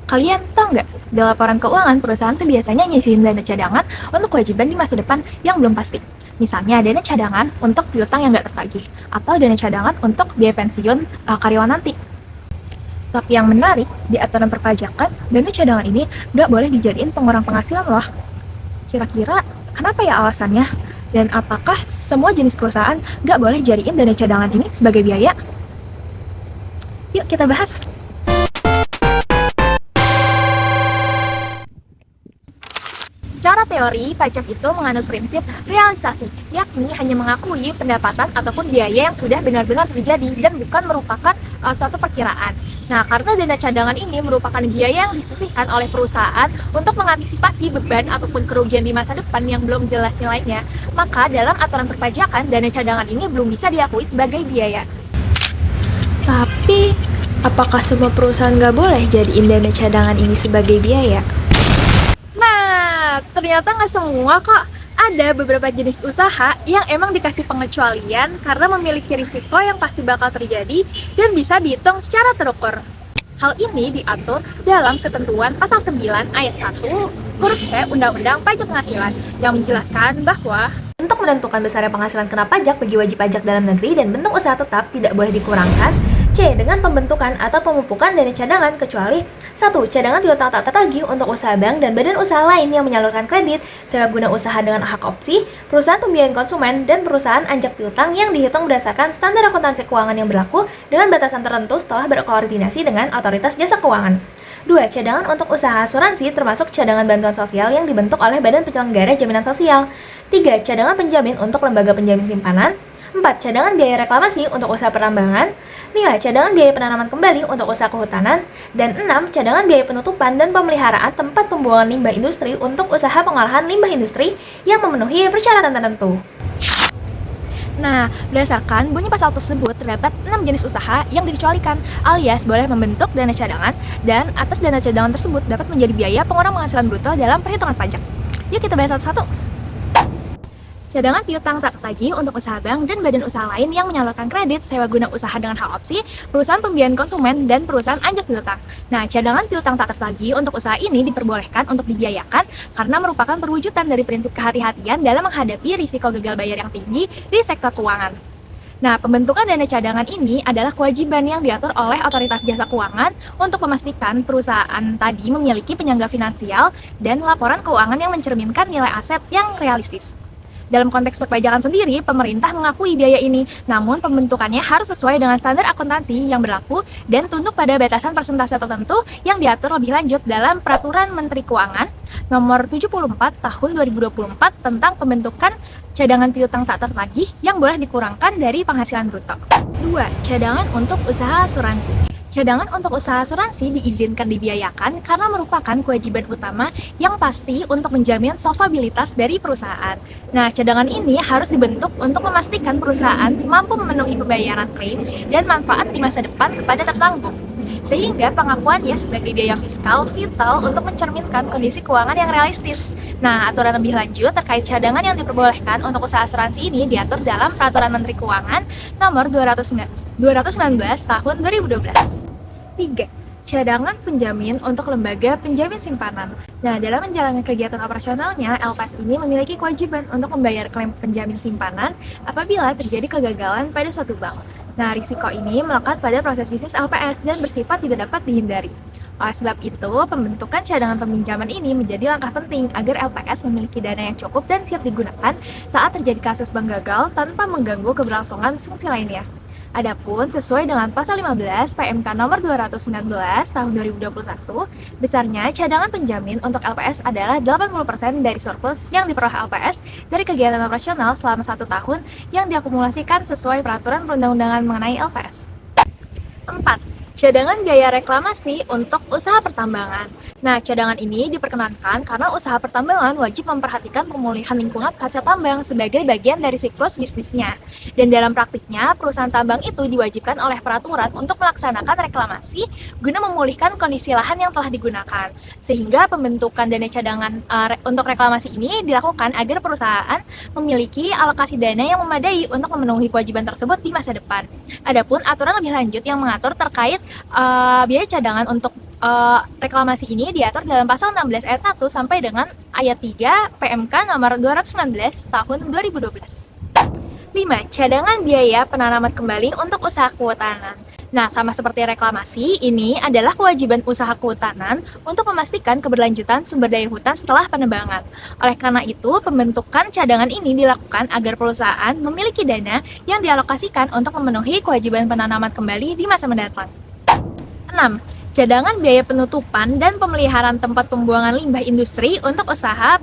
Kalian tahu nggak, di laporan keuangan perusahaan tuh biasanya nyisihin dana cadangan untuk kewajiban di masa depan yang belum pasti. Misalnya dana cadangan untuk piutang yang nggak tertagih, atau dana cadangan untuk biaya pensiun karyawan nanti. Tapi yang menarik, di aturan perpajakan, dana cadangan ini nggak boleh dijadiin pengurang penghasilan loh. Kira-kira kenapa ya alasannya? Dan apakah semua jenis perusahaan nggak boleh jadiin dana cadangan ini sebagai biaya? Yuk kita bahas. Secara teori, pajak itu menganut prinsip realisasi, yakni hanya mengakui pendapatan ataupun biaya yang sudah benar-benar terjadi dan bukan merupakan suatu perkiraan. Nah, karena dana cadangan ini merupakan biaya yang disisihkan oleh perusahaan untuk mengantisipasi beban ataupun kerugian di masa depan yang belum jelas nilainya, maka dalam aturan perpajakan, dana cadangan ini belum bisa diakui sebagai biaya. Tapi, apakah semua perusahaan nggak boleh jadiin dana cadangan ini sebagai biaya? Nah, ternyata nggak semua kok. Ada beberapa jenis usaha yang emang dikasih pengecualian karena memiliki risiko yang pasti bakal terjadi dan bisa dihitung secara terukur. Hal ini diatur dalam ketentuan pasal 9 ayat 1 huruf C Undang-Undang Pajak Penghasilan yang menjelaskan bahwa Untuk menentukan besarnya penghasilan kena pajak bagi wajib pajak dalam negeri dan bentuk usaha tetap tidak boleh dikurangkan. C. Dengan pembentukan atau pemupukan dana cadangan kecuali 1. Cadangan piutang tak tertagih untuk usaha bank dan badan usaha lain yang menyalurkan kredit, sewa guna usaha dengan hak opsi, perusahaan pembiayaan konsumen, dan perusahaan anjak piutang yang dihitung berdasarkan standar akuntansi keuangan yang berlaku dengan batasan tertentu setelah berkoordinasi dengan otoritas jasa keuangan. 2. Cadangan untuk usaha asuransi termasuk cadangan bantuan sosial yang dibentuk oleh Badan Penyelenggara Jaminan Sosial. 3. Cadangan penjamin untuk lembaga penjamin simpanan. 4. Cadangan biaya reklamasi untuk usaha pertambangan. 5. Cadangan biaya penanaman kembali untuk usaha kehutanan. Dan 6. Cadangan biaya penutupan dan pemeliharaan tempat pembuangan limbah industri untuk usaha pengolahan limbah industri yang memenuhi persyaratan tertentu. Nah, berdasarkan bunyi pasal tersebut, terdapat 6 jenis usaha yang dikecualikan, alias boleh membentuk dana cadangan, dan atas dana cadangan tersebut dapat menjadi biaya pengurang penghasilan bruto dalam perhitungan pajak. Yuk kita bahas satu-satu. Cadangan piutang tak tertagih untuk usaha bank dan badan usaha lain yang menyalurkan kredit, sewa guna usaha dengan hak opsi, perusahaan pembiayaan konsumen, dan perusahaan anjak piutang. Nah, cadangan piutang tak tertagih untuk usaha ini diperbolehkan untuk dibiayakan karena merupakan perwujudan dari prinsip kehati-hatian dalam menghadapi risiko gagal bayar yang tinggi di sektor keuangan. Nah, pembentukan dana cadangan ini adalah kewajiban yang diatur oleh otoritas jasa keuangan untuk memastikan perusahaan tadi memiliki penyangga finansial dan laporan keuangan yang mencerminkan nilai aset yang realistis. Dalam konteks perpajakan sendiri, pemerintah mengakui biaya ini, namun pembentukannya harus sesuai dengan standar akuntansi yang berlaku dan tunduk pada batasan persentase tertentu yang diatur lebih lanjut dalam Peraturan Menteri Keuangan Nomor 74 Tahun 2024 tentang pembentukan cadangan piutang tak tertagih yang boleh dikurangkan dari penghasilan bruto. 2. Cadangan untuk usaha asuransi. Cadangan untuk usaha asuransi diizinkan dibiayakan karena merupakan kewajiban utama yang pasti untuk menjamin solvabilitas dari perusahaan. Nah, cadangan ini harus dibentuk untuk memastikan perusahaan mampu memenuhi pembayaran klaim dan manfaat di masa depan kepada tertanggung, sehingga pengakuannya sebagai biaya fiskal vital untuk mencerminkan kondisi keuangan yang realistis. Nah, aturan lebih lanjut terkait cadangan yang diperbolehkan untuk usaha asuransi ini diatur dalam Peraturan Menteri Keuangan Nomor 219 Tahun 2012. 3. Cadangan penjamin untuk lembaga penjamin simpanan. Nah, dalam menjalankan kegiatan operasionalnya, LPS ini memiliki kewajiban untuk membayar klaim penjamin simpanan apabila terjadi kegagalan pada suatu bank. Nah, risiko ini melekat pada proses bisnis LPS dan bersifat tidak dapat dihindari. Oleh sebab itu, pembentukan cadangan peminjaman ini menjadi langkah penting agar LPS memiliki dana yang cukup dan siap digunakan saat terjadi kasus bank gagal tanpa mengganggu keberlangsungan fungsi lainnya. Adapun sesuai dengan pasal 15 PMK nomor 219 tahun 2021, besarnya cadangan penjamin untuk LPS adalah 80% dari surplus yang diperoleh LPS dari kegiatan operasional selama 1 tahun yang diakumulasikan sesuai peraturan perundang-undangan mengenai LPS. 4. Cadangan biaya reklamasi untuk usaha pertambangan. Nah, cadangan ini diperkenankan karena usaha pertambangan wajib memperhatikan pemulihan lingkungan hasil tambang sebagai bagian dari siklus bisnisnya. Dan dalam praktiknya, perusahaan tambang itu diwajibkan oleh peraturan untuk melaksanakan reklamasi guna memulihkan kondisi lahan yang telah digunakan. Sehingga pembentukan dana cadangan untuk reklamasi ini dilakukan agar perusahaan memiliki alokasi dana yang memadai untuk memenuhi kewajiban tersebut di masa depan. Adapun aturan lebih lanjut yang mengatur terkait biaya cadangan untuk Reklamasi ini diatur dalam pasal 16 ayat 1 sampai dengan ayat 3 PMK nomor 219 tahun 2012. 5. Cadangan biaya penanaman kembali untuk usaha kehutanan. Nah, sama seperti reklamasi, ini adalah kewajiban usaha kehutanan untuk memastikan keberlanjutan sumber daya hutan setelah penebangan. Oleh karena itu, pembentukan cadangan ini dilakukan agar perusahaan memiliki dana yang dialokasikan untuk memenuhi kewajiban penanaman kembali di masa mendatang. 6. Cadangan biaya penutupan dan pemeliharaan tempat pembuangan limbah industri untuk usaha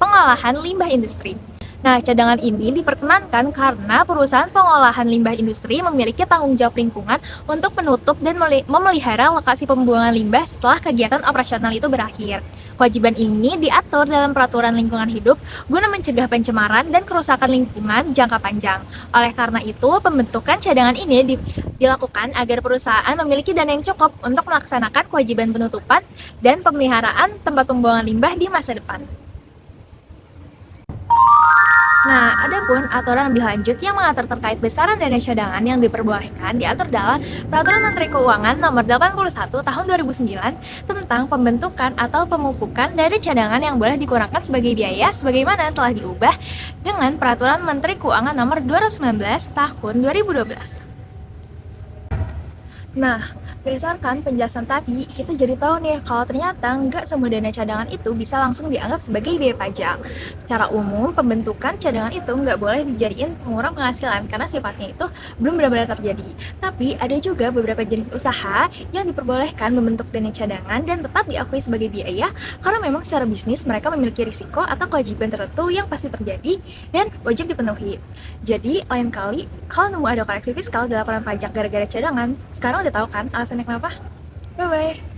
pengolahan limbah industri. Nah, cadangan ini diperkenankan karena perusahaan pengolahan limbah industri memiliki tanggung jawab lingkungan untuk menutup dan memelihara lokasi pembuangan limbah setelah kegiatan operasional itu berakhir. Kewajiban ini diatur dalam peraturan lingkungan hidup guna mencegah pencemaran dan kerusakan lingkungan jangka panjang. Oleh karena itu, pembentukan cadangan ini dilakukan agar perusahaan memiliki dana yang cukup untuk melaksanakan kewajiban penutupan dan pemeliharaan tempat pembuangan limbah di masa depan. Nah, adapun aturan lebih lanjut yang mengatur terkait besaran dana cadangan yang diperbolehkan diatur dalam Peraturan Menteri Keuangan Nomor 81 Tahun 2009 tentang pembentukan atau pemupukan dana cadangan yang boleh dikurangkan sebagai biaya sebagaimana telah diubah dengan Peraturan Menteri Keuangan Nomor 219 Tahun 2012. Nah, berdasarkan penjelasan tadi, kita jadi tahu nih kalau ternyata nggak semua dana cadangan itu bisa langsung dianggap sebagai biaya pajak. Secara umum, pembentukan cadangan itu nggak boleh dijadiin pengurang penghasilan karena sifatnya itu belum benar-benar terjadi. Tapi ada juga beberapa jenis usaha yang diperbolehkan membentuk dana cadangan dan tetap diakui sebagai biaya karena memang secara bisnis mereka memiliki risiko atau kewajiban tertentu yang pasti terjadi dan wajib dipenuhi. Jadi, lain kali kalau nemu ada koreksi fiskal di laporan pajak gara-gara cadangan, sekarang udah tahu kan alasannya kenapa? Bye-bye!